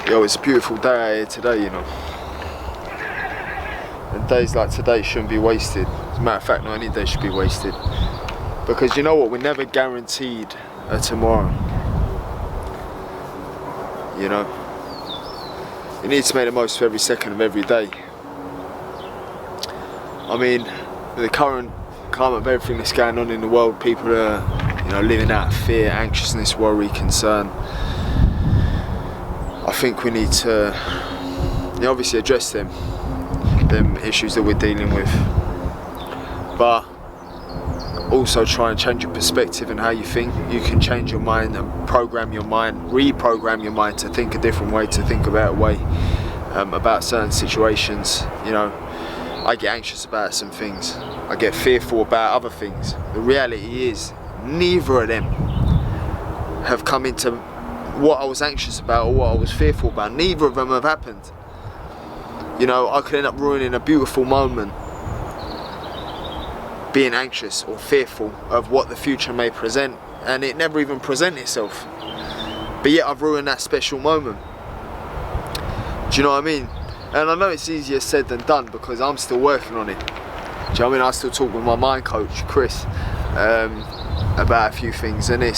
Yo, it's a beautiful day out here today, you know. And days like today shouldn't be wasted. As a matter of fact, not any day should be wasted. Because you know what, we're never guaranteed a tomorrow. You know? You need to make the most of every second of every day. I mean, with the current climate of everything that's going on in the world, people are, you know, living out of fear, anxiousness, worry, concern. I think we need to, you know, obviously address them issues that we're dealing with, but also try and change your perspective and how you think. You can change your mind and reprogram your mind to think a different way, to think about a way about certain situations. You know, I get anxious about some things, I get fearful about other things. The reality is, neither of them have come into what I was anxious about or what I was fearful about. Neither of them have happened. You know, I could end up ruining a beautiful moment being anxious or fearful of what the future may present, and it never even present itself. But yet I've ruined that special moment. Do you know what I mean? And I know it's easier said than done because I'm still working on it. Do you know what I mean? I still talk with my mind coach, Chris, about a few things, and it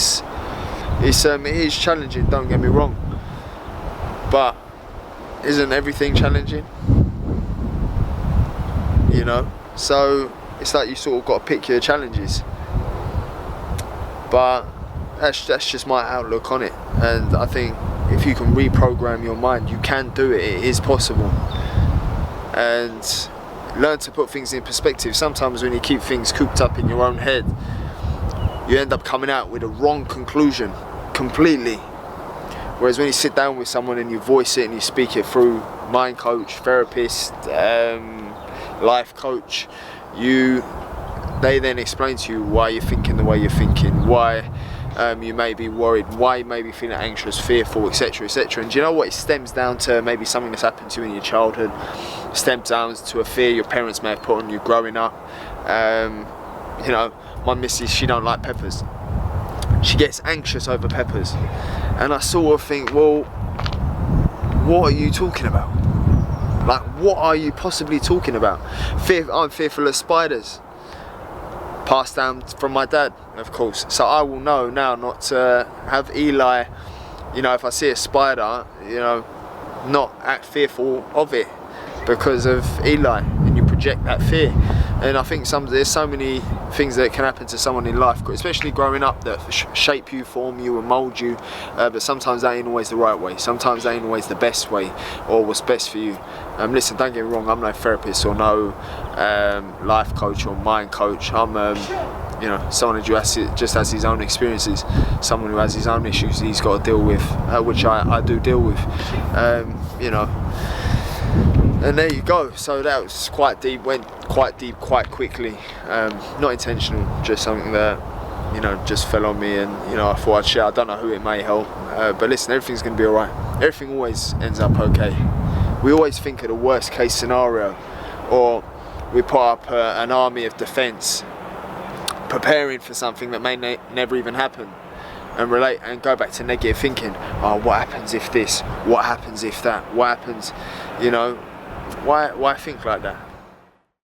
is challenging, don't get me wrong, but isn't everything challenging? You know, so it's like you sort of got to pick your challenges. But that's just my outlook on it, and I think if you can reprogram your mind, you can do it. It is possible, and learn to put things in perspective. Sometimes when you keep things cooped up in your own head, you end up coming out with a wrong conclusion completely. Whereas when you sit down with someone and you voice it and you speak it through, mind coach, therapist, life coach, they then explain to you why you're thinking the way you're thinking, why you may be worried, why you may be feeling anxious, fearful, etc, etc. And do you know what? It stems down to maybe something that's happened to you in your childhood. It stems down to a fear your parents may have put on you growing up. You know, my missus, she don't like peppers. She gets anxious over peppers. And I sort of think, well, what are you talking about? Like, what are you possibly talking about? I'm fearful of spiders. Passed down from my dad, of course. So I will know now not to have Eli, you know, if I see a spider, you know, not act fearful of it because of Eli, and you project that fear. And I think there's so many things that can happen to someone in life, especially growing up, that shape you, form you and mould you, but sometimes that ain't always the right way, sometimes that ain't always the best way or what's best for you. Listen, don't get me wrong, I'm no therapist or no life coach or mind coach. I'm you know, someone who just has his own experiences, someone who has his own issues he's got to deal with, which I do deal with, you know. And there you go. So that was quite deep, went quite deep quite quickly. Not intentional, just something that, you know, just fell on me, and, you know, I thought I'd share. I don't know who it may help, but listen, everything's going to be alright. Everything always ends up okay. We always think of the worst case scenario, or we put up an army of defence preparing for something that may never even happen, and relate and go back to negative thinking. Oh, what happens if this? What happens if that? What happens, you know? Why think like that?